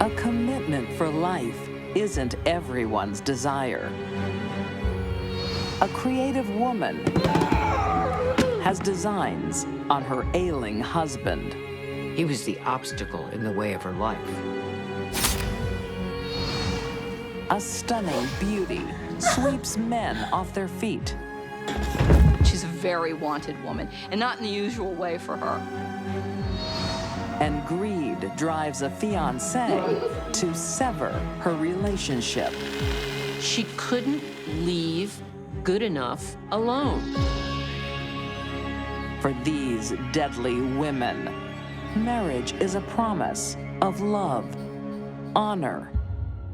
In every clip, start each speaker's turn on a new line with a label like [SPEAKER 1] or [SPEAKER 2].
[SPEAKER 1] A commitment for life isn't everyone's desire. A creative woman has designs on her ailing husband.
[SPEAKER 2] He was the obstacle in the way of her life.
[SPEAKER 1] A stunning beauty sweeps men off their feet.
[SPEAKER 3] She's a very wanted woman, and not in the usual way for her.
[SPEAKER 1] And greed drives a fiancé to sever her relationship.
[SPEAKER 4] She couldn't leave good enough alone.
[SPEAKER 1] For these deadly women, marriage is a promise of love, honor,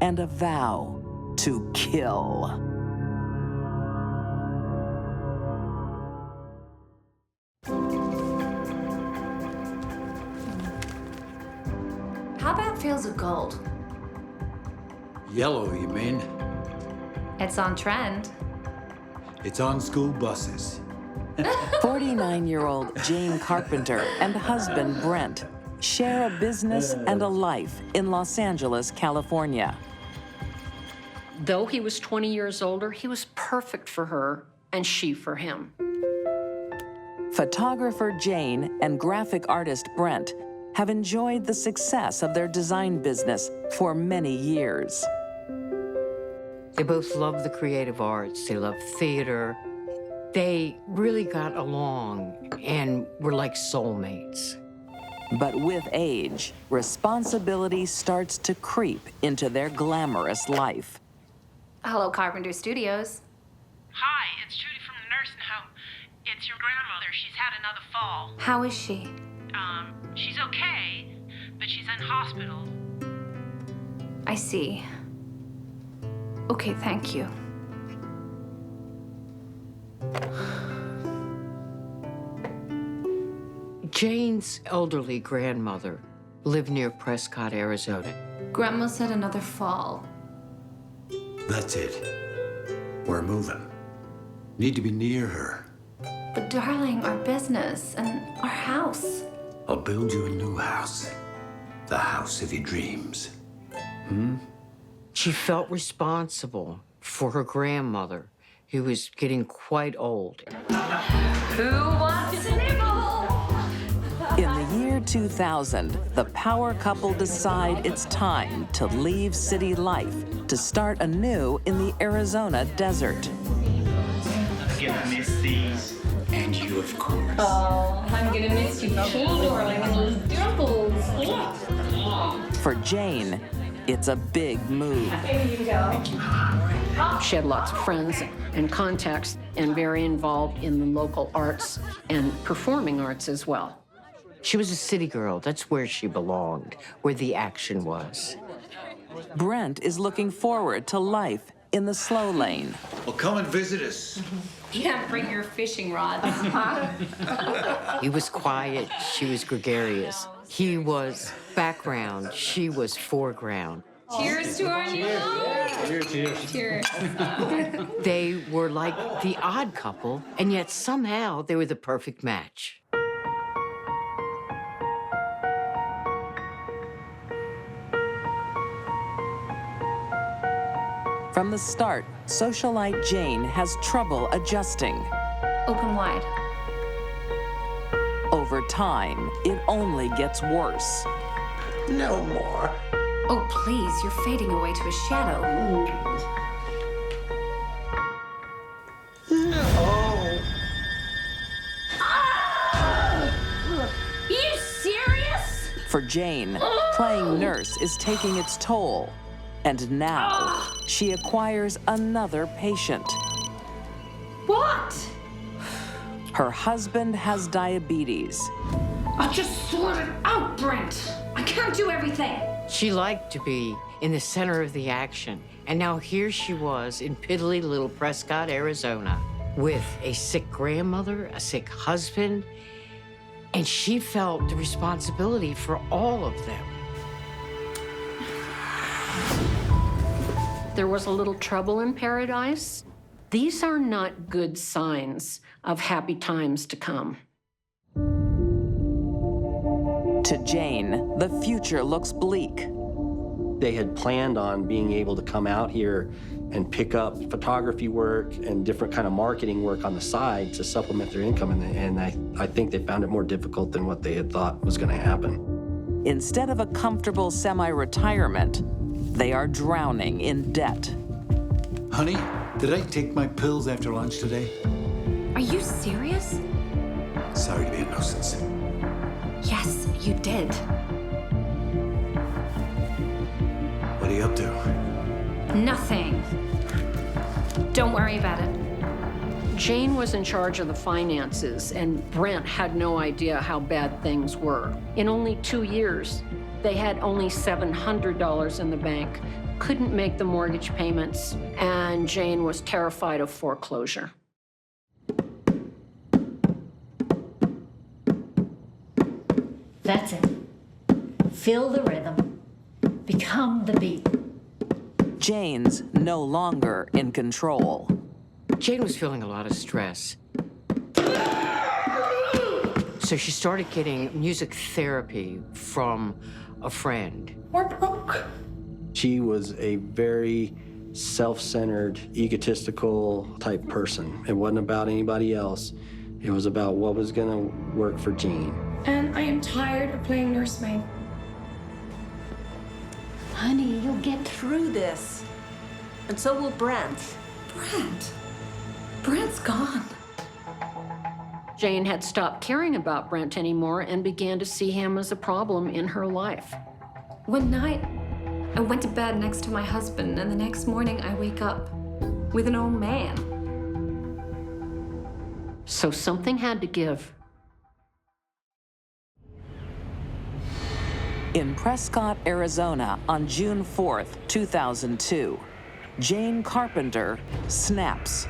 [SPEAKER 1] and a vow to kill.
[SPEAKER 5] How about fields of gold?
[SPEAKER 6] Yellow, you mean?
[SPEAKER 5] It's on trend.
[SPEAKER 6] It's on school buses.
[SPEAKER 1] 49-year-old Jane Carpenter and husband Brent share a business and a life in Los Angeles, California.
[SPEAKER 4] Though he was 20 years older, he was perfect for her, and she for him.
[SPEAKER 1] Photographer Jane and graphic artist Brent have enjoyed the success of their design business for many years.
[SPEAKER 2] They both loved the creative arts. They loved theater. They really got along and were like soulmates.
[SPEAKER 1] But with age, responsibility starts to creep into their glamorous life.
[SPEAKER 5] Hello, Carpenter Studios.
[SPEAKER 7] Hi, it's Judy from the nursing home. It's your grandmother. She's had another fall.
[SPEAKER 5] How is she?
[SPEAKER 7] She's okay, but she's in hospital.
[SPEAKER 5] I see. Okay, thank you.
[SPEAKER 2] Jane's elderly grandmother lived near Prescott, Arizona.
[SPEAKER 5] Grandma said another fall.
[SPEAKER 6] That's it. We're moving. Need to be near her.
[SPEAKER 5] But darling, our business and our house.
[SPEAKER 6] I'll build you a new house. The house of your dreams.
[SPEAKER 2] She felt responsible for her grandmother, who was getting quite old.
[SPEAKER 5] Who wants to nibble?
[SPEAKER 1] In the year 2000, the power couple decide it's time to leave city life to start anew in the Arizona desert.
[SPEAKER 8] I'm gonna miss these.
[SPEAKER 6] And you, of course.
[SPEAKER 5] Oh, I'm gonna miss you too, darling, and those dimples.
[SPEAKER 1] For Jane, it's a big move.
[SPEAKER 5] Here you go.
[SPEAKER 4] She had lots of friends and contacts and very involved in the local arts and performing arts as well.
[SPEAKER 2] She was a city girl. That's where she belonged, where the action was.
[SPEAKER 1] Brent is looking forward to life in the slow lane.
[SPEAKER 6] Well, come and visit us.
[SPEAKER 5] You can't bring your fishing rods.
[SPEAKER 2] He was quiet. She was gregarious. He was background. She was foreground.
[SPEAKER 5] Cheers to our new home. Cheers.
[SPEAKER 2] They were like the odd couple, and yet somehow they were the perfect match.
[SPEAKER 1] From the start, socialite Jane has trouble adjusting.
[SPEAKER 5] Open wide.
[SPEAKER 1] Over time, it only gets worse.
[SPEAKER 6] No more.
[SPEAKER 5] Oh, please, you're fading away to a shadow. Are you serious?
[SPEAKER 1] For Jane, playing nurse is taking its toll. And now, she acquires another patient.
[SPEAKER 5] What?
[SPEAKER 1] Her husband has diabetes.
[SPEAKER 5] I just sort it out, Brent. I can't do everything.
[SPEAKER 2] She liked to be in the center of the action. And now here she was in piddly little Prescott, Arizona, with a sick grandmother, a sick husband, and she felt the responsibility for all of them.
[SPEAKER 4] There was a little trouble in paradise. These are not good signs of happy times to come.
[SPEAKER 1] To Jane, the future looks bleak.
[SPEAKER 9] They had planned on being able to come out here and pick up photography work and different kind of marketing work on the side to supplement their income, and I think they found it more difficult than what they had thought was going to happen.
[SPEAKER 1] Instead of a comfortable semi-retirement, they are drowning in debt.
[SPEAKER 6] Honey, did I take my pills after lunch today?
[SPEAKER 5] Are you serious?
[SPEAKER 6] Sorry to be a nuisance.
[SPEAKER 5] Yes, you did.
[SPEAKER 6] What are you up to?
[SPEAKER 5] Nothing. Don't worry about it.
[SPEAKER 4] Jane was in charge of the finances, and Brent had no idea how bad things were. In only 2 years, they had only $700 in the bank, couldn't make the mortgage payments, and Jane was terrified of foreclosure.
[SPEAKER 10] That's it. Feel the rhythm. Become the beat.
[SPEAKER 1] Jane's no longer in control.
[SPEAKER 2] Jane was feeling a lot of stress. So she started getting music therapy from a friend.
[SPEAKER 5] We're broke.
[SPEAKER 9] She was a very self-centered, egotistical type person. It wasn't about anybody else. It was about what was going to work for Jane.
[SPEAKER 5] And I am tired of playing nursemaid.
[SPEAKER 10] Honey, you'll get through this. And so will Brent.
[SPEAKER 5] Brent? Brent's gone.
[SPEAKER 4] Jane had stopped caring about Brent anymore and began to see him as a problem in her life.
[SPEAKER 3] One night, I went to bed next to my husband, and the next morning I wake up with an old man.
[SPEAKER 4] So something had to give.
[SPEAKER 1] In Prescott, Arizona, on June 4th, 2002, Jane Carpenter snaps.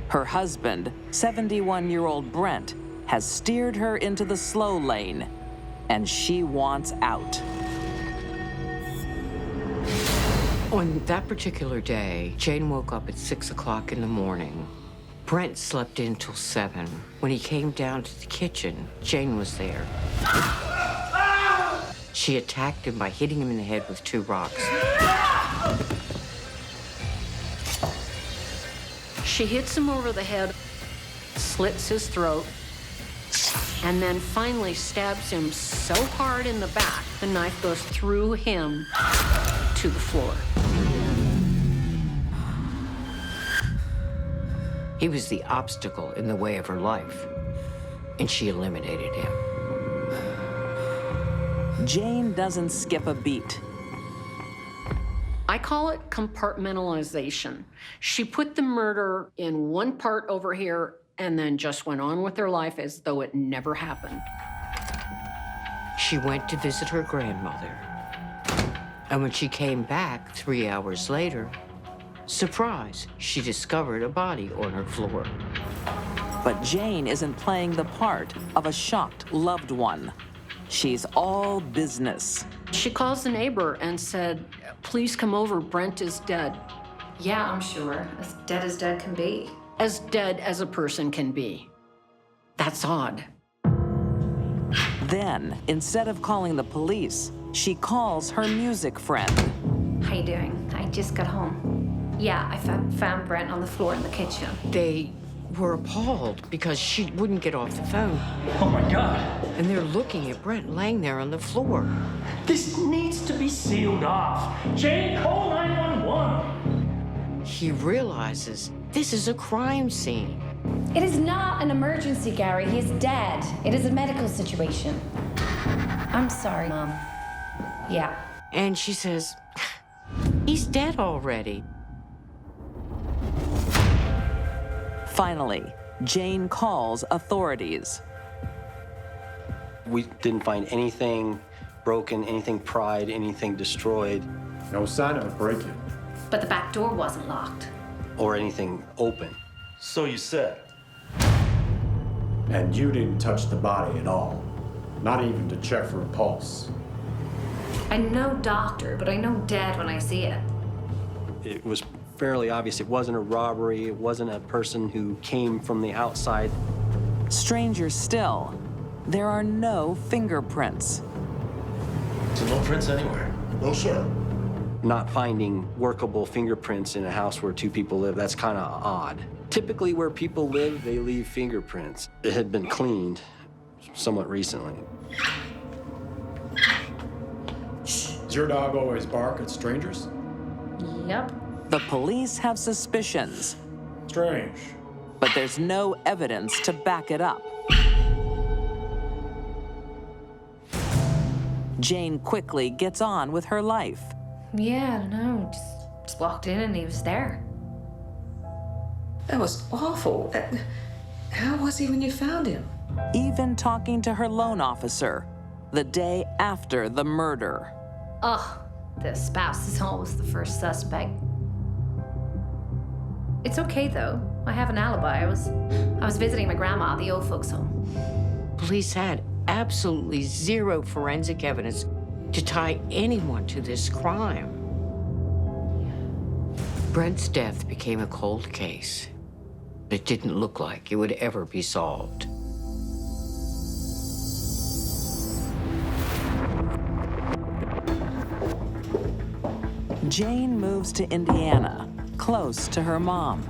[SPEAKER 1] Her husband, 71-year-old Brent, has steered her into the slow lane, and she wants out.
[SPEAKER 2] On that particular day, Jane woke up at 6 o'clock in the morning. Brent slept in till 7. When he came down to the kitchen, Jane was there. She attacked him by hitting him in the head with 2 rocks.
[SPEAKER 4] She hits him over the head, slits his throat, and then finally stabs him so hard in the back, the knife goes through him to the floor.
[SPEAKER 2] He was the obstacle in the way of her life, and she eliminated him.
[SPEAKER 1] Jane doesn't skip a beat.
[SPEAKER 4] I call it compartmentalization. She put the murder in one part over here and then just went on with her life as though it never happened.
[SPEAKER 2] She went to visit her grandmother. And when she came back 3 hours later, surprise, she discovered a body on her floor.
[SPEAKER 1] But Jane isn't playing the part of a shocked loved one. She's all business.
[SPEAKER 4] She calls the neighbor and said, "Please come over, Brent is dead."
[SPEAKER 3] Yeah, I'm sure. As dead can be.
[SPEAKER 4] As dead as a person can be. That's odd.
[SPEAKER 1] Then, instead of calling the police, she calls her music friend.
[SPEAKER 3] How you doing? I just got home. Yeah, I found Brent on the floor in the kitchen.
[SPEAKER 2] They were appalled because she wouldn't get off the phone.
[SPEAKER 8] Oh my God.
[SPEAKER 2] And they're looking at Brent laying there on the floor.
[SPEAKER 8] This needs to be sealed off. Jane, call 911.
[SPEAKER 2] He realizes this is a crime scene.
[SPEAKER 5] It is not an emergency, Gary. He is dead. It is a medical situation. I'm sorry, Mom. Yeah.
[SPEAKER 2] And she says, he's dead already.
[SPEAKER 1] Finally, Jane calls authorities.
[SPEAKER 9] We didn't find anything broken, anything pried, anything destroyed.
[SPEAKER 11] No sign of a break-in.
[SPEAKER 3] But the back door wasn't locked.
[SPEAKER 9] Or anything open.
[SPEAKER 8] So you said.
[SPEAKER 11] And you didn't touch the body at all. Not even to check for a pulse.
[SPEAKER 3] I'm no doctor, but I know dead when I see it.
[SPEAKER 9] It was fairly obvious it wasn't a robbery, it wasn't a person who came from the outside.
[SPEAKER 1] Stranger still, there are no fingerprints.
[SPEAKER 8] So no prints anywhere?
[SPEAKER 11] No, sir.
[SPEAKER 9] Not finding workable fingerprints in a house where two people live, that's kind of odd. Typically where people live, they leave fingerprints. It had been cleaned somewhat recently.
[SPEAKER 11] Does your dog always bark at strangers?
[SPEAKER 5] Yep.
[SPEAKER 1] The police have suspicions,
[SPEAKER 11] Strange.
[SPEAKER 1] but there's no evidence to back it up. Jane quickly gets on with her life.
[SPEAKER 3] Yeah, I don't know. Just walked in and he was there.
[SPEAKER 10] That was awful. How was he when you found him?
[SPEAKER 1] Even talking to her loan officer the day after the murder.
[SPEAKER 3] Ugh, the spouse is always the first suspect. It's okay though. I have an alibi. I was visiting my grandma at the old folks' home.
[SPEAKER 2] Police had absolutely zero forensic evidence to tie anyone to this crime. Brent's death became a cold case. It didn't look like it would ever be solved.
[SPEAKER 1] Jane moves to Indiana, close to her mom.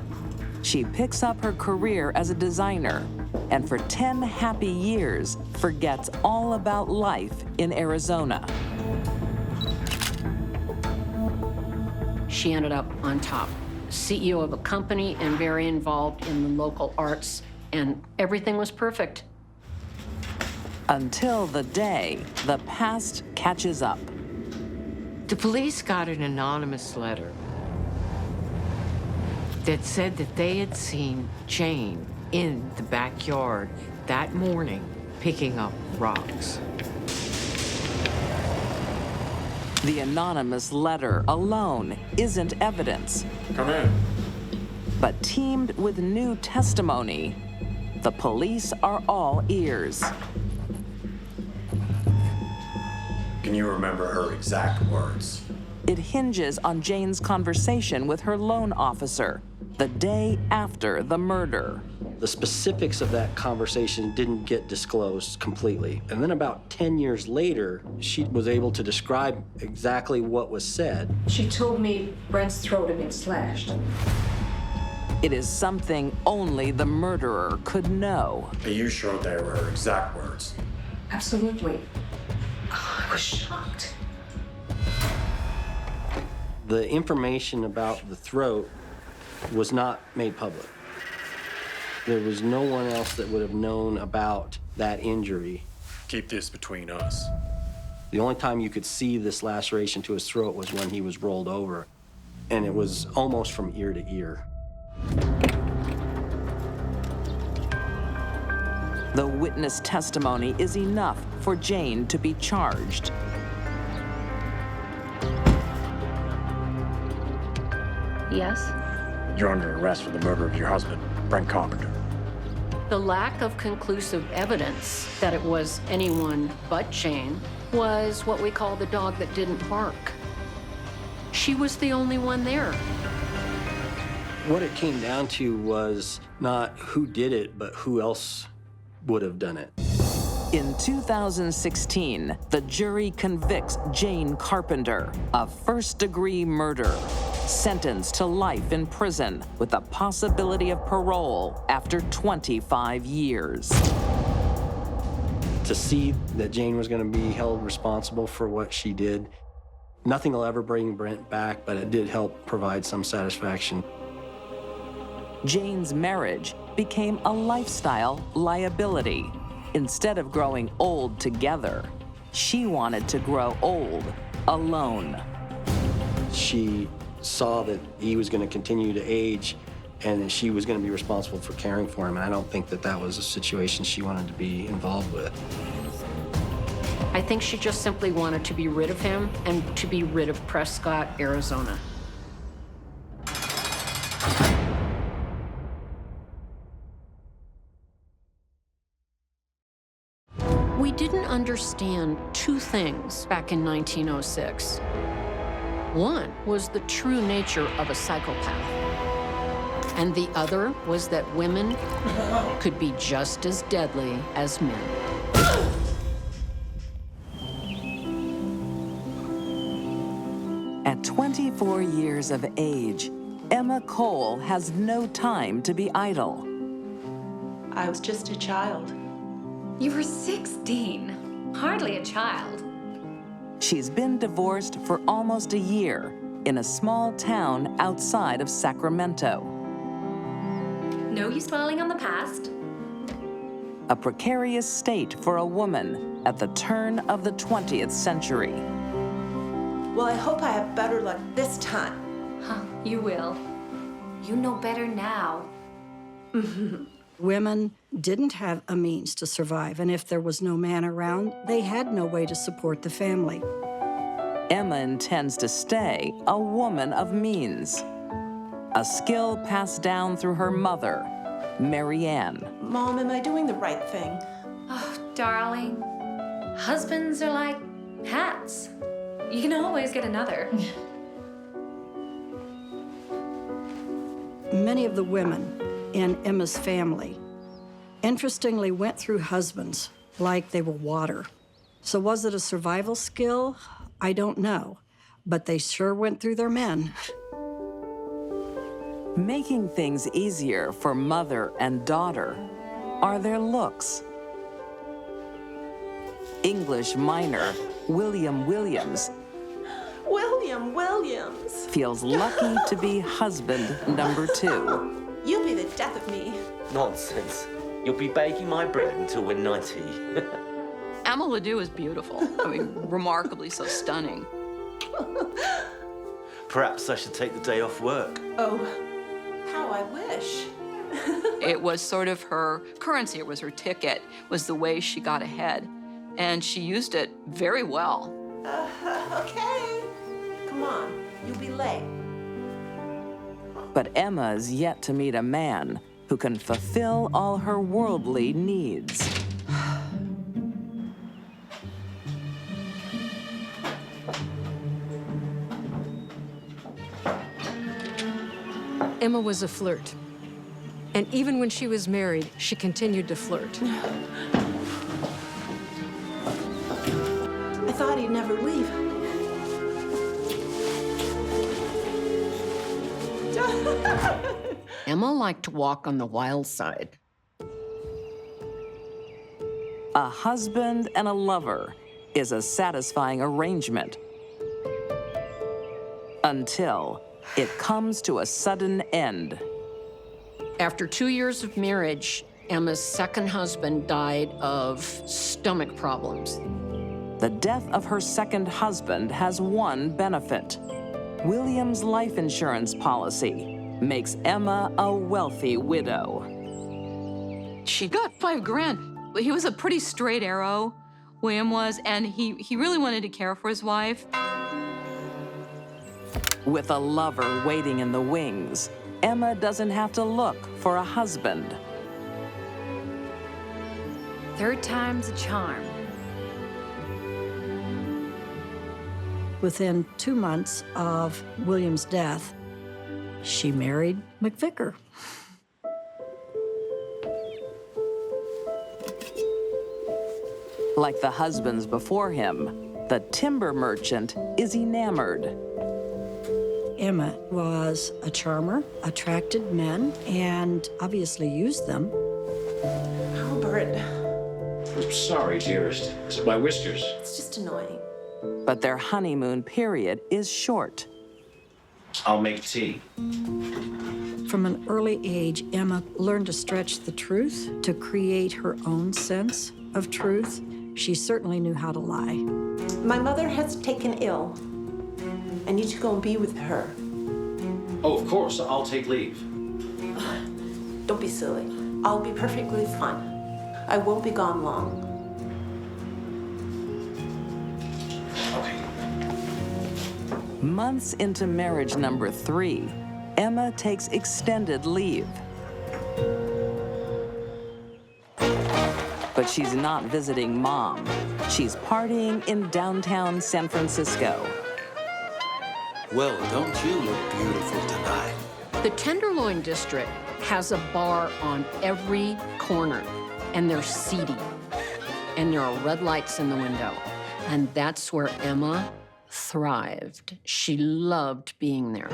[SPEAKER 1] She picks up her career as a designer and for 10 happy years forgets all about life in Arizona.
[SPEAKER 4] She ended up on top, CEO of a company and very involved in the local arts, and everything was perfect.
[SPEAKER 1] Until the day the past catches up.
[SPEAKER 2] The police got an anonymous letter that said that they had seen Jane in the backyard that morning picking up rocks.
[SPEAKER 1] The anonymous letter alone isn't evidence.
[SPEAKER 11] Come in.
[SPEAKER 1] But teamed with new testimony, the police are all ears.
[SPEAKER 11] Can you remember her exact words?
[SPEAKER 1] It hinges on Jane's conversation with her loan officer the day after the murder.
[SPEAKER 9] The specifics of that conversation didn't get disclosed completely. And then about 10 years later, she was able to describe exactly what was said.
[SPEAKER 10] She told me Brent's throat had been slashed.
[SPEAKER 1] It is something only the murderer could know.
[SPEAKER 11] Are you sure they were her exact words?
[SPEAKER 10] Absolutely. Oh, I was shocked.
[SPEAKER 9] The information about the throat was not made public. There was no one else that would have known about that injury.
[SPEAKER 11] Keep this between us.
[SPEAKER 9] The only time you could see this laceration to his throat was when he was rolled over, and it was almost from ear to ear.
[SPEAKER 1] The witness testimony is enough for Jane to be charged.
[SPEAKER 3] Yes?
[SPEAKER 11] You're under arrest for the murder of your husband, Brent Carpenter.
[SPEAKER 4] The lack of conclusive evidence that it was anyone but Jane was what we call the dog that didn't bark. She was the only one there.
[SPEAKER 9] What it came down to was not who did it, but who else would have done it.
[SPEAKER 1] In 2016, the jury convicts Jane Carpenter of first-degree murder, sentenced to life in prison with the possibility of parole after 25 years.
[SPEAKER 9] To see that Jane was going to be held responsible for what she did, nothing will ever bring Brent back, but it did help provide some satisfaction.
[SPEAKER 1] Jane's marriage became a lifestyle liability. Instead of growing old together, she wanted to grow old alone.
[SPEAKER 9] She saw that he was going to continue to age and that she was going to be responsible for caring for him, and I don't think that that was a situation she wanted to be involved with.
[SPEAKER 4] I think she just simply wanted to be rid of him and to be rid of Prescott, Arizona. We didn't understand two things back in 1906. One was the true nature of a psychopath. And the other was that women could be just as deadly as men.
[SPEAKER 1] At 24 years of age, Emma Cole has no time to be idle.
[SPEAKER 10] I was just a child.
[SPEAKER 3] You were 16. Hardly a child.
[SPEAKER 1] She's been divorced for almost a year in a small town outside of Sacramento.
[SPEAKER 3] No use dwelling on the past.
[SPEAKER 1] A precarious state for a woman at the turn of the 20th century.
[SPEAKER 10] Well, I hope I have better luck this time.
[SPEAKER 3] Huh, you will. You know better now.
[SPEAKER 12] Women didn't have a means to survive, and if there was no man around, they had no way to support the family.
[SPEAKER 1] Emma intends to stay a woman of means. A skill passed down through her mother, Mary Ann.
[SPEAKER 10] Mom, am I doing the right thing?
[SPEAKER 3] Oh, darling. Husbands are like hats. You can always get another.
[SPEAKER 12] Many of the women in Emma's family, interestingly, went through husbands like they were water. So was it a survival skill? I don't know, but they sure went through their men.
[SPEAKER 1] Making things easier for mother and daughter are their looks. English minor William Williams
[SPEAKER 10] William Williams.
[SPEAKER 1] feels lucky to be husband number 2.
[SPEAKER 10] You'll be the death of me.
[SPEAKER 13] Nonsense. You'll be baking my bread until we're 90.
[SPEAKER 14] Emma Ledoux is beautiful. I mean, remarkably so stunning.
[SPEAKER 13] Perhaps I should take the day off work.
[SPEAKER 10] Oh, how I wish.
[SPEAKER 14] It was sort of her currency. It was her ticket. It was the way she got ahead. And she used it very well.
[SPEAKER 10] Okay. Come on, you'll be late.
[SPEAKER 1] But Emma is yet to meet a man who can fulfill all her worldly needs.
[SPEAKER 15] Emma was a flirt. And even when she was married, she continued to flirt.
[SPEAKER 10] I thought he'd never leave.
[SPEAKER 2] Emma liked to walk on the wild side.
[SPEAKER 1] A husband and a lover is a satisfying arrangement until it comes to a sudden end.
[SPEAKER 4] After 2 years of marriage, Emma's second husband died of stomach problems.
[SPEAKER 1] The death of her second husband has one benefit. William's life insurance policy makes Emma a wealthy widow.
[SPEAKER 14] She got $5 grand. He was a pretty straight arrow, William was, and he really wanted to care for his wife.
[SPEAKER 1] With a lover waiting in the wings, Emma doesn't have to look for a husband.
[SPEAKER 3] Third time's a charm.
[SPEAKER 12] Within 2 months of William's death, she married McVicker.
[SPEAKER 1] Like the husbands before him, the timber merchant is enamored.
[SPEAKER 12] Emma was a charmer, attracted men, and obviously used them.
[SPEAKER 10] Albert.
[SPEAKER 16] I'm sorry, dearest. Is it my whiskers?
[SPEAKER 10] It's just annoying.
[SPEAKER 1] But their honeymoon period is short.
[SPEAKER 16] I'll make tea.
[SPEAKER 12] From an early age, Emma learned to stretch the truth, to create her own sense of truth. She certainly knew how to lie.
[SPEAKER 10] My mother has taken ill. I need to go and be with her.
[SPEAKER 16] Oh, of course. I'll take leave.
[SPEAKER 10] Don't be silly. I'll be perfectly fine. I won't be gone long.
[SPEAKER 1] Months into marriage number 3, Emma takes extended leave. But she's not visiting Mom. She's partying in downtown San Francisco.
[SPEAKER 6] Well, don't you look beautiful tonight?
[SPEAKER 4] The Tenderloin District has a bar on every corner, and they're seedy. And there are red lights in the window. And that's where Emma thrived. She loved being there.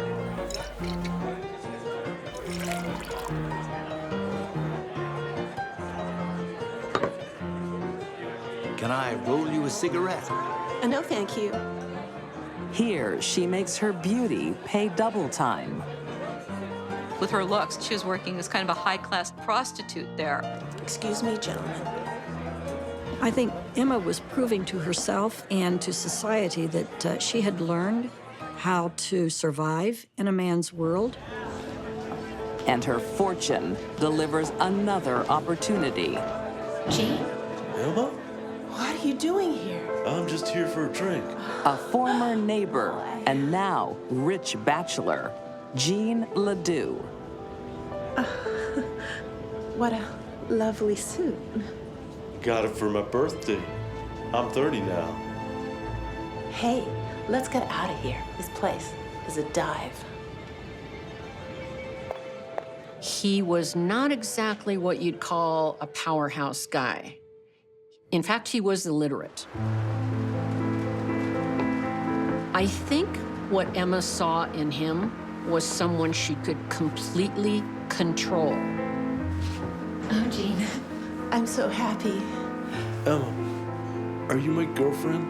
[SPEAKER 17] Can I roll you a cigarette?
[SPEAKER 18] No, thank you.
[SPEAKER 1] Here, she makes her beauty pay double time.
[SPEAKER 14] With her looks, she was working as kind of a high-class prostitute there.
[SPEAKER 18] Excuse me, gentlemen.
[SPEAKER 12] I think Emma was proving to herself and to society that she had learned how to survive in a man's world.
[SPEAKER 1] And her fortune delivers another opportunity.
[SPEAKER 18] Jane?
[SPEAKER 19] Emma?
[SPEAKER 18] What are you doing here?
[SPEAKER 19] I'm just here for a drink.
[SPEAKER 1] A former neighbor and now rich bachelor, Jean Ledoux.
[SPEAKER 18] What a lovely suit.
[SPEAKER 19] Got it for my birthday. I'm 30 now.
[SPEAKER 18] Hey, let's get out of here. This place is a dive.
[SPEAKER 4] He was not exactly what you'd call a powerhouse guy. In fact, he was illiterate. I think what Emma saw in him was someone she could completely control.
[SPEAKER 18] Oh, Jean, I'm so happy.
[SPEAKER 19] Emma, are you my girlfriend?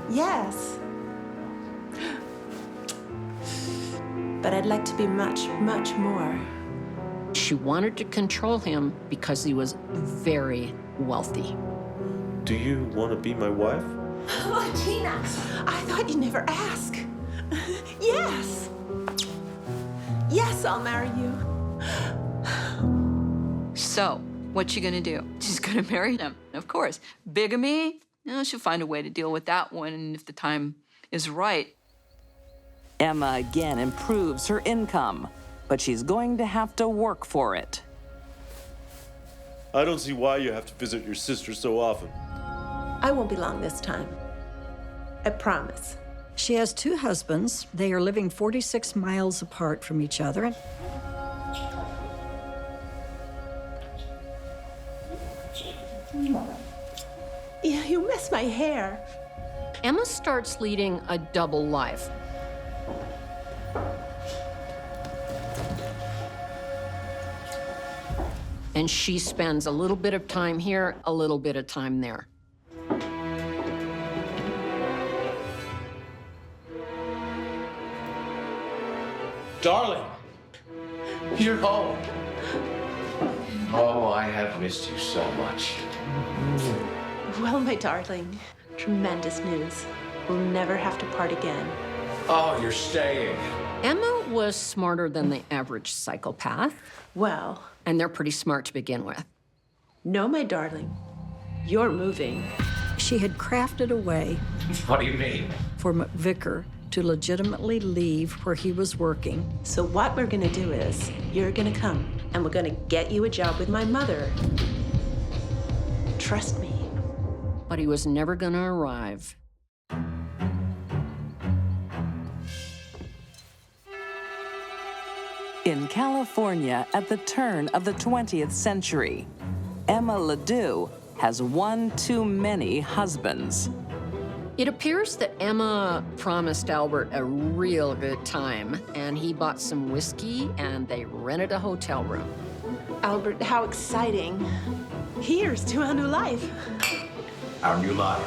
[SPEAKER 18] Yes. But I'd like to be much, much more.
[SPEAKER 4] She wanted to control him because he was very wealthy.
[SPEAKER 19] Do you want to be my wife?
[SPEAKER 18] Oh, Gina, I thought you'd never ask. Yes. Yes, I'll marry you.
[SPEAKER 14] So, what's she gonna do? She's gonna marry him, of course. Bigamy? She'll find a way to deal with that one, and if the time is right.
[SPEAKER 1] Emma again improves her income, but she's going to have to work for it.
[SPEAKER 19] I don't see why you have to visit your sister so often.
[SPEAKER 18] I won't be long this time. I promise.
[SPEAKER 12] She has two husbands. They are living 46 miles apart from each other.
[SPEAKER 18] Yeah, you miss my hair.
[SPEAKER 4] Emma starts leading a double life. And she spends a little bit of time here, a little bit of time there.
[SPEAKER 16] Darling, you're home. Oh, I have missed you so much.
[SPEAKER 18] Well, my darling, tremendous news. We'll never have to part again.
[SPEAKER 16] Oh, you're staying.
[SPEAKER 4] Emma was smarter than the average psychopath.
[SPEAKER 18] Well.
[SPEAKER 4] And they're pretty smart to begin with.
[SPEAKER 18] No, my darling. You're moving.
[SPEAKER 12] She had crafted a way.
[SPEAKER 16] What do you mean?
[SPEAKER 12] For McVicker to legitimately leave where he was working.
[SPEAKER 18] So what we're gonna do is, you're gonna come, and we're gonna get you a job with my mother. Trust me.
[SPEAKER 4] But he was never gonna arrive.
[SPEAKER 1] In California at the turn of the 20th century, Emma Ledoux has one too many husbands.
[SPEAKER 4] It appears that Emma promised Albert a real good time, and he bought some whiskey, and they rented a hotel room.
[SPEAKER 18] Albert, how exciting. Here's to our new life.
[SPEAKER 17] Our new life.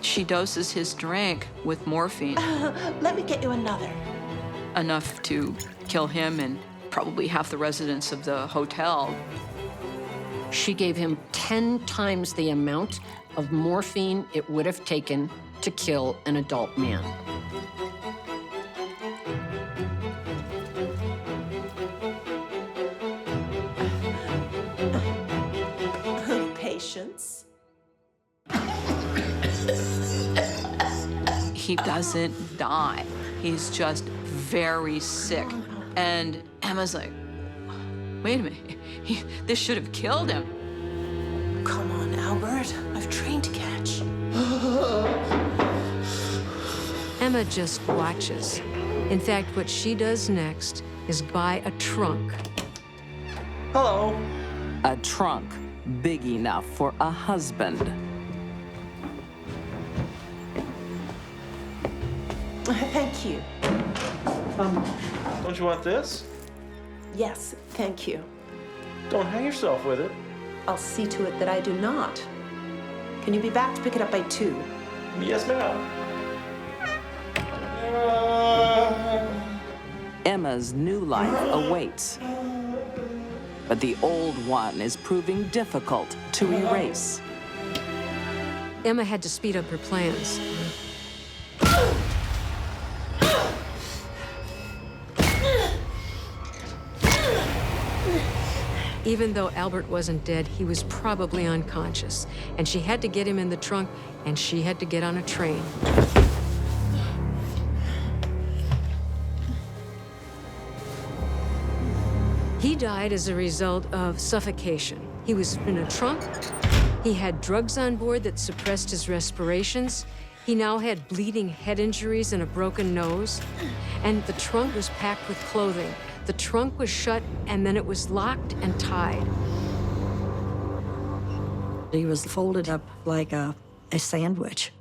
[SPEAKER 14] She doses his drink with morphine.
[SPEAKER 18] Let me get you another.
[SPEAKER 14] Enough to kill him and probably half the residents of the hotel.
[SPEAKER 4] She gave him 10 times the amount of morphine it would have taken to kill an adult man.
[SPEAKER 18] Patience.
[SPEAKER 14] He doesn't die. He's just very sick. And Emma's like, wait a minute, this should have killed him.
[SPEAKER 18] Come on, Albert. I've trained to catch.
[SPEAKER 15] Emma just watches. In fact, what she does next is buy a trunk.
[SPEAKER 19] Hello.
[SPEAKER 1] A trunk big enough for a husband.
[SPEAKER 18] Thank you.
[SPEAKER 20] Don't you want this?
[SPEAKER 18] Yes, thank you.
[SPEAKER 20] Don't hang yourself with it.
[SPEAKER 18] I'll see to it that I do not. Can you be back to pick it up by 2?
[SPEAKER 20] Yes, ma'am.
[SPEAKER 1] Emma's new life awaits. But the old one is proving difficult to erase.
[SPEAKER 15] Emma had to speed up her plans. Even though Albert wasn't dead, he was probably unconscious. And she had to get him in the trunk, and she had to get on a train. He died as a result of suffocation. He was in a trunk. He had drugs on board that suppressed his respirations. He now had bleeding head injuries and a broken nose. And the trunk was packed with clothing. The trunk was shut, and then it was locked and tied.
[SPEAKER 12] He was folded up like a sandwich.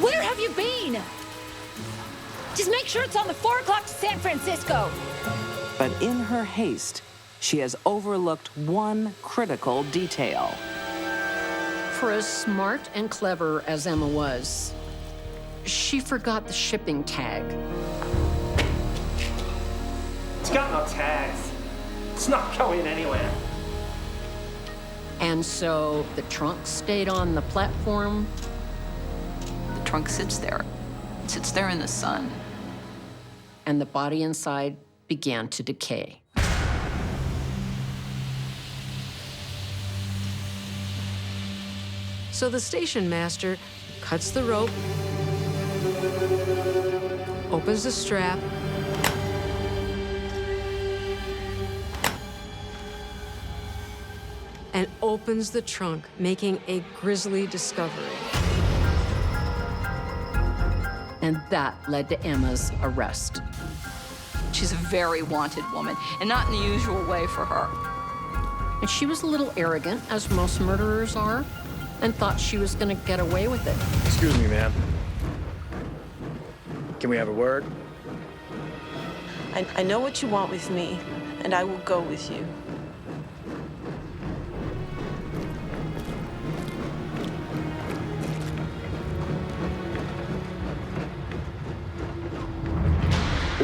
[SPEAKER 5] Where have you been? Just make sure it's on the 4 o'clock to San Francisco.
[SPEAKER 1] But in her haste, she has overlooked one critical detail.
[SPEAKER 4] For as smart and clever as Emma was, she forgot the shipping tag.
[SPEAKER 8] It's got no tags. It's not going anywhere.
[SPEAKER 4] And so the trunk stayed on the platform.
[SPEAKER 14] The trunk sits there. It sits there in the sun.
[SPEAKER 4] And the body inside began to decay.
[SPEAKER 15] So the station master cuts the rope, opens the strap, and opens the trunk, making a grisly discovery.
[SPEAKER 4] And that led to Emma's arrest.
[SPEAKER 14] She's a very wanted woman, and not in the usual way for her.
[SPEAKER 4] And she was a little arrogant, as most murderers are, and thought she was gonna get away with it.
[SPEAKER 21] Excuse me, ma'am. Can we have a word?
[SPEAKER 18] I know what you want with me, and I will go with you.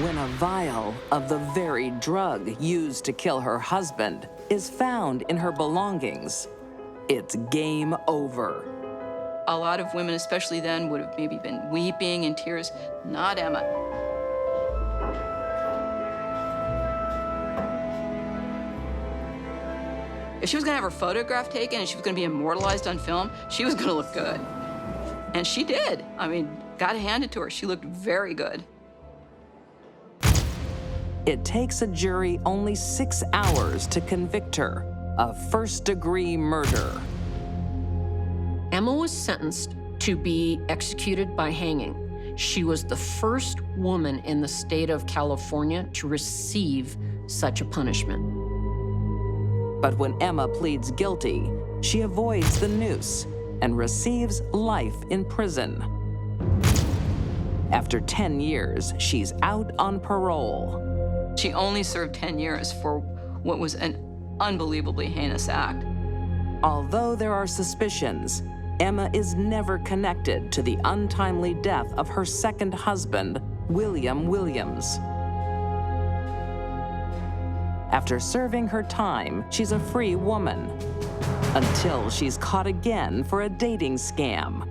[SPEAKER 1] When a vial of the very drug used to kill her husband is found in her belongings, it's game over.
[SPEAKER 14] A lot of women, especially then, would have maybe been weeping in tears. Not Emma. If she was gonna have her photograph taken and she was gonna be immortalized on film, she was gonna look good. And she did. I mean, gotta hand it to her. She looked very good.
[SPEAKER 1] It takes a jury only 6 hours to convict her of first-degree murder.
[SPEAKER 4] Emma was sentenced to be executed by hanging. She was the first woman in the state of California to receive such a punishment.
[SPEAKER 1] But when Emma pleads guilty, she avoids the noose and receives life in prison. After 10 years, she's out on parole.
[SPEAKER 14] She only served 10 years for what was an unbelievably heinous act.
[SPEAKER 1] Although there are suspicions, Emma is never connected to the untimely death of her second husband, William Williams. After serving her time, she's a free woman, until she's caught again for a dating scam.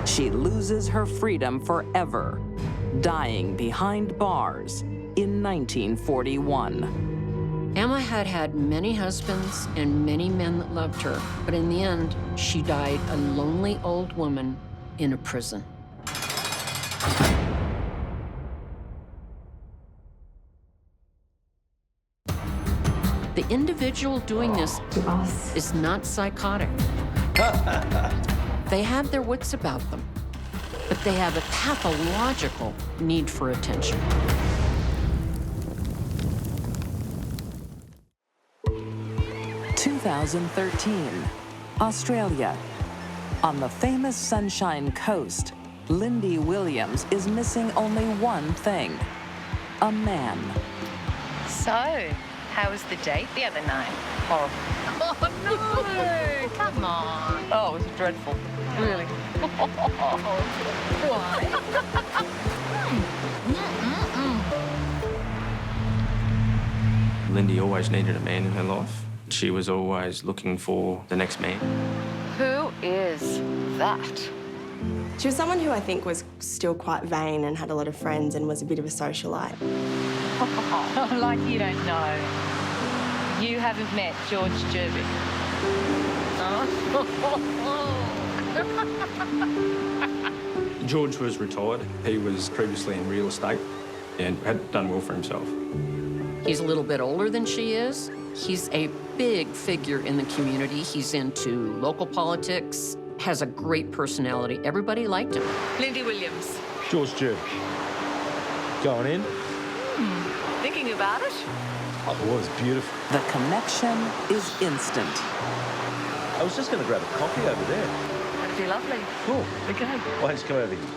[SPEAKER 1] She loses her freedom forever, dying behind bars in 1941.
[SPEAKER 4] Emma had had many husbands and many men that loved her, but in the end, she died a lonely old woman in a prison. The individual doing this is not psychotic,
[SPEAKER 2] They have their wits about them, but they have a pathological need for attention.
[SPEAKER 1] (2013), Australia. On the famous Sunshine Coast, Lindy Williams is missing only one thing: a man.
[SPEAKER 21] So, how was the date the other night? Horrible. Oh, no! Come on. Oh, it was dreadful. Really. Why?
[SPEAKER 22] Lindy always needed a man in her life. She was always looking for the next man.
[SPEAKER 21] Who is that?
[SPEAKER 23] She was someone who I think was still quite vain and had a lot of friends and was a bit of a socialite.
[SPEAKER 21] Oh, like you don't know. You haven't met George Jervik.
[SPEAKER 22] George was retired. He was previously in real estate and had done well for himself.
[SPEAKER 2] He's a little bit older than she is. He's a big figure in the community. He's into local politics, has a great personality. Everybody liked him.
[SPEAKER 21] Lindy Williams.
[SPEAKER 20] George Jervik. Going in?
[SPEAKER 21] Thinking about it?
[SPEAKER 20] Oh, it was beautiful.
[SPEAKER 1] The connection is instant.
[SPEAKER 20] I was just going to grab a coffee over there.
[SPEAKER 21] That'd be lovely.
[SPEAKER 20] Cool.
[SPEAKER 21] Okay.
[SPEAKER 20] Why don't you come over here?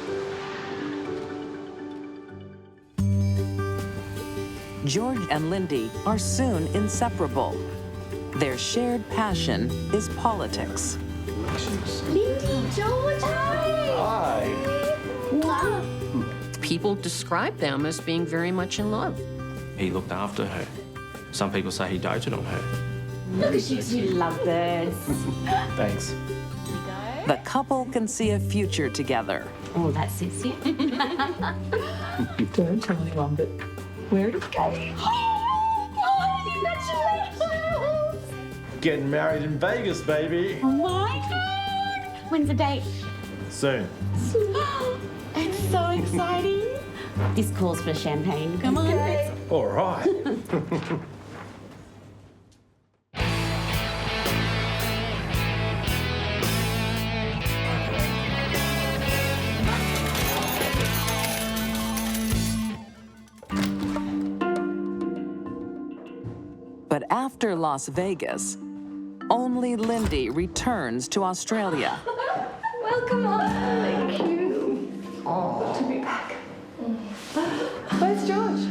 [SPEAKER 1] George and Lindy are soon inseparable. Their shared passion is politics.
[SPEAKER 5] Lindy, George, hi!
[SPEAKER 20] Hi.
[SPEAKER 2] People describe them as being very much in love.
[SPEAKER 22] He looked after her. Some people say he doted on her.
[SPEAKER 5] Look at you two lovebirds.
[SPEAKER 20] Thanks.
[SPEAKER 1] The couple can see a future together.
[SPEAKER 5] Oh, that suits you.
[SPEAKER 21] Don't tell anyone, but where did it go?
[SPEAKER 5] Congratulations!
[SPEAKER 20] Getting married in Vegas, baby.
[SPEAKER 5] Oh my God! When's the date?
[SPEAKER 20] Soon.
[SPEAKER 5] It's so exciting. This calls for champagne. Come on.
[SPEAKER 20] All right.
[SPEAKER 1] But after Las Vegas, only Lindy returns to Australia.
[SPEAKER 10] Welcome home. Thank you. Oh, to be back. Where's George?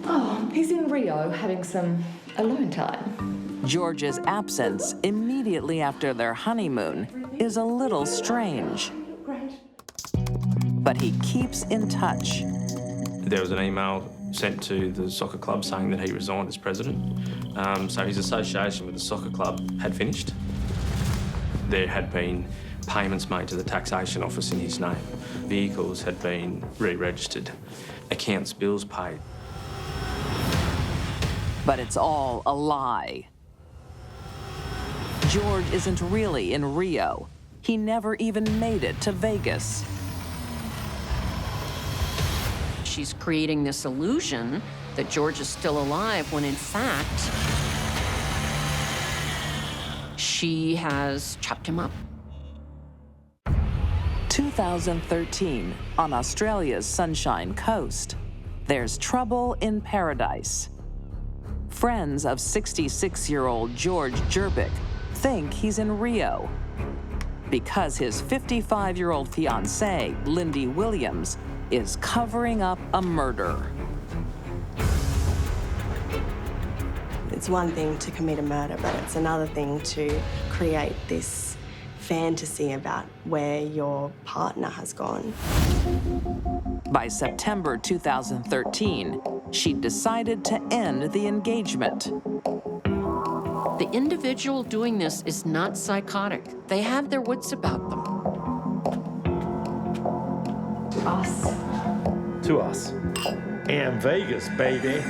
[SPEAKER 10] Oh, he's in Rio having some alone time.
[SPEAKER 1] George's absence immediately after their honeymoon is a little strange. But he keeps in touch.
[SPEAKER 22] There was an email sent to the soccer club saying that he resigned as president. So his association with the soccer club had finished. There had been payments made to the taxation office in his name. Vehicles had been re-registered. Accounts bills paid.
[SPEAKER 1] But it's all a lie. George isn't really in Rio. He never even made it to Vegas.
[SPEAKER 2] She's creating this illusion that George is still alive when in fact, she has chopped him up.
[SPEAKER 1] 2013, on Australia's Sunshine Coast, there's trouble in paradise. Friends of 66-year-old George Jervik think he's in Rio because his 55-year-old fiancée, Lindy Williams, is covering up a murder.
[SPEAKER 23] It's one thing to commit a murder, but it's another thing to create this fantasy about where your partner has gone.
[SPEAKER 1] By September 2013, she decided to end the engagement.
[SPEAKER 2] The individual doing this is not psychotic. They have their wits about them.
[SPEAKER 10] Us.
[SPEAKER 20] To us. And Vegas, baby.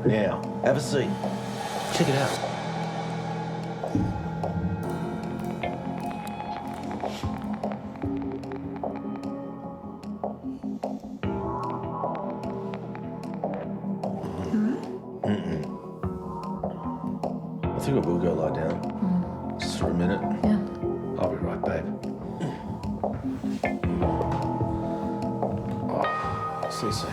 [SPEAKER 20] Now, have a seat. Check it out. I think I will go lie down.
[SPEAKER 7] Just for a minute?
[SPEAKER 10] Yeah.
[SPEAKER 7] I'll be right, babe. Oh, see you soon.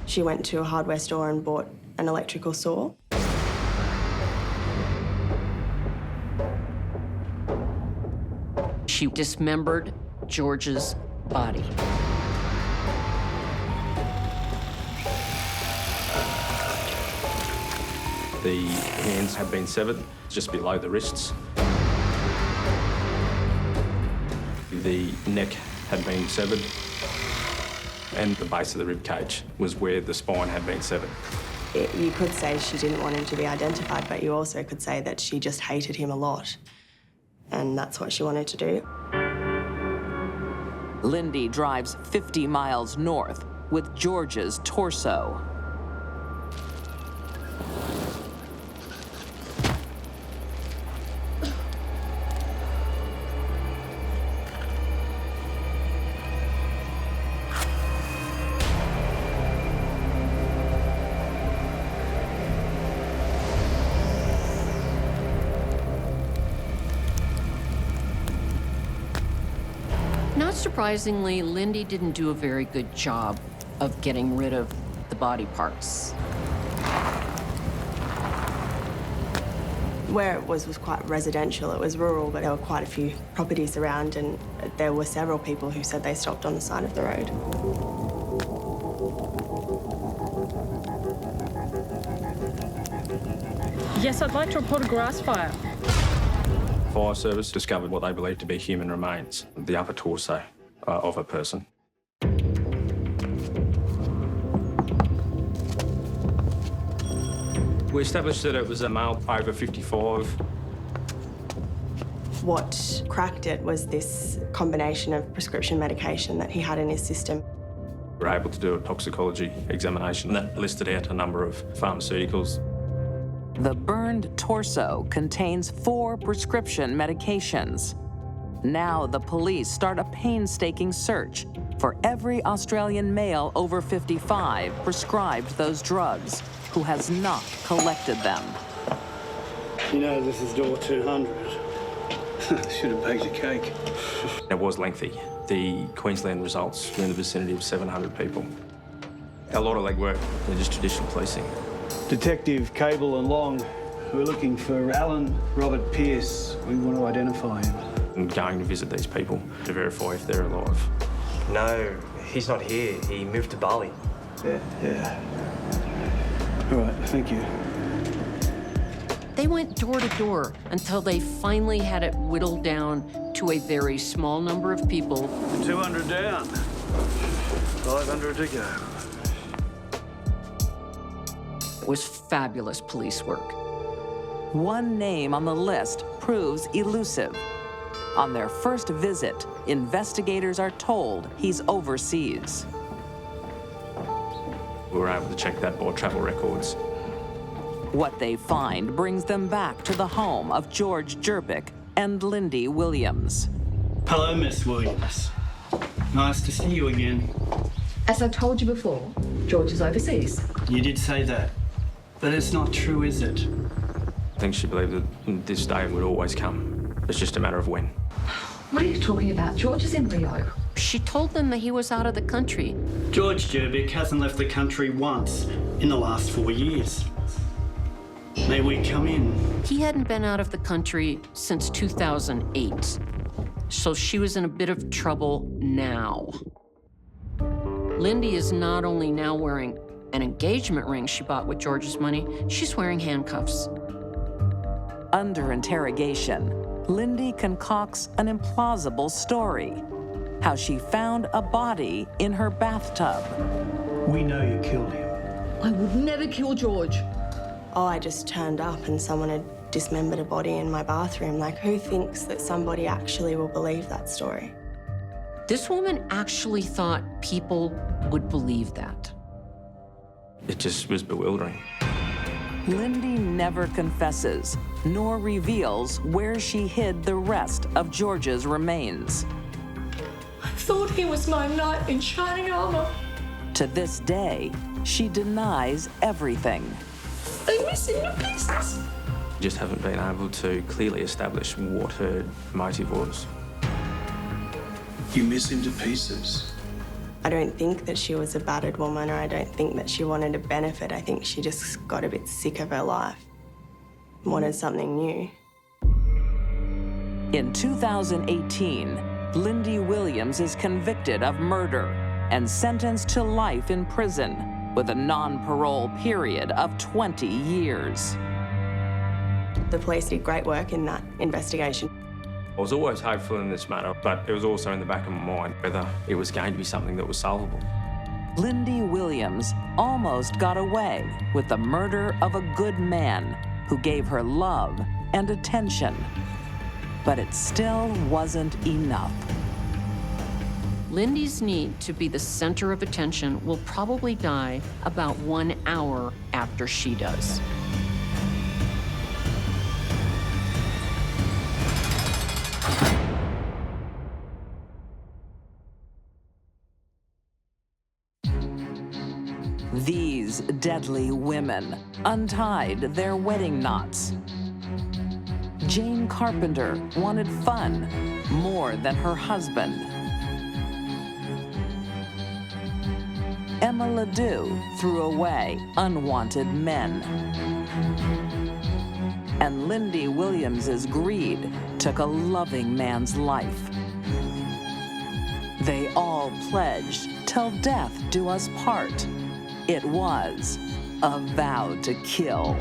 [SPEAKER 23] She went to a hardware store and bought an electrical saw.
[SPEAKER 2] She dismembered George's body.
[SPEAKER 22] The hands had been severed just below the wrists. The neck had been severed, and the base of the rib cage was where the spine had been severed.
[SPEAKER 23] You could say she didn't want him to be identified, but you also could say that she just hated him a lot, and that's what she wanted to do.
[SPEAKER 1] Lindy drives 50 miles north with George's torso.
[SPEAKER 2] Not surprisingly, Lindy didn't do a very good job of getting rid of the body parts.
[SPEAKER 23] Where it was quite residential. It was rural, but there were quite a few properties around, and there were several people who said they stopped on the side of the road.
[SPEAKER 9] Yes, I'd like to report a grass fire.
[SPEAKER 22] Fire service discovered what they believed to be human remains, the upper torso of a person. We established that it was a male over 55.
[SPEAKER 23] What cracked it was this combination of prescription medication that he had in his system.
[SPEAKER 22] We were able to do a toxicology examination that listed out a number of pharmaceuticals.
[SPEAKER 1] The burned torso contains 4 prescription medications. Now the police start a painstaking search for every Australian male over 55 prescribed those drugs who has not collected them.
[SPEAKER 11] You know, this is door 200. Should have baked a cake.
[SPEAKER 22] It was lengthy. The Queensland results were in the vicinity of 700 people. A lot of legwork, just traditional policing.
[SPEAKER 11] Detective Cable and Long, we're looking for Alan Robert Pearce. We want to identify him.
[SPEAKER 22] And going to visit these people to verify if they're alive.
[SPEAKER 24] No, he's not here. He moved to Bali.
[SPEAKER 11] Yeah. All right, thank you.
[SPEAKER 2] They went door to door until they finally had it whittled down to a very small number of people.
[SPEAKER 11] 200 down, 500 to go.
[SPEAKER 2] It was fabulous police work.
[SPEAKER 1] One name on the list proves elusive. On their first visit, investigators are told he's overseas.
[SPEAKER 22] We were able to check that by travel records.
[SPEAKER 1] What they find brings them back to the home of George Jerbick and Lindy Williams.
[SPEAKER 11] Hello, Miss Williams. Nice to see you again.
[SPEAKER 10] As I told you before, George is overseas.
[SPEAKER 11] You did say that, but it's not true, is it?
[SPEAKER 22] I think she believed that this day would always come. It's just a matter of when.
[SPEAKER 10] What are you talking about? George is in Rio.
[SPEAKER 2] She told them that he was out of the country.
[SPEAKER 11] George Jerbick hasn't left the country once in the last 4 years. May we come in?
[SPEAKER 2] He hadn't been out of the country since 2008, so she was in a bit of trouble now. Lindy is not only now wearing an engagement ring she bought with George's money, she's wearing handcuffs.
[SPEAKER 1] Under interrogation, Lindy concocts an implausible story. how she found a body in her bathtub.
[SPEAKER 8] We know you killed him.
[SPEAKER 10] I would never kill George.
[SPEAKER 23] Oh, I just turned up and someone had dismembered a body in my bathroom. Like, who thinks that somebody actually will believe that story?
[SPEAKER 4] This woman actually thought people would believe that.
[SPEAKER 22] It just was bewildering.
[SPEAKER 1] Lindy never confesses, nor reveals where she hid the rest of George's remains.
[SPEAKER 10] I thought he was my knight in shining armor.
[SPEAKER 1] To this day, she denies everything.
[SPEAKER 10] I'm missing the pieces.
[SPEAKER 22] Just haven't been able to clearly establish what her motive was.
[SPEAKER 7] You miss him to pieces.
[SPEAKER 23] I don't think that she was a battered woman, or I don't think that she wanted to benefit. I think she just got a bit sick of her life and wanted something new.
[SPEAKER 1] In 2018, Lindy Williams is convicted of murder and sentenced to life in prison with a non-parole period of 20 years.
[SPEAKER 23] The police did great work in that investigation.
[SPEAKER 22] I was always hopeful in this matter, but it was also in the back of my mind whether it was going to be something that was solvable.
[SPEAKER 1] Lindy Williams almost got away with the murder of a good man who gave her love and attention. But it still wasn't enough.
[SPEAKER 4] Lindy's need to be the center of attention will probably die about 1 hour after she does.
[SPEAKER 1] These deadly women untied their wedding knots. Jane Carpenter wanted fun more than her husband. Emma Ledoux threw away unwanted men. And Lindy Williams's greed took a loving man's life. They all pledged till death do us part. It was a vow to kill.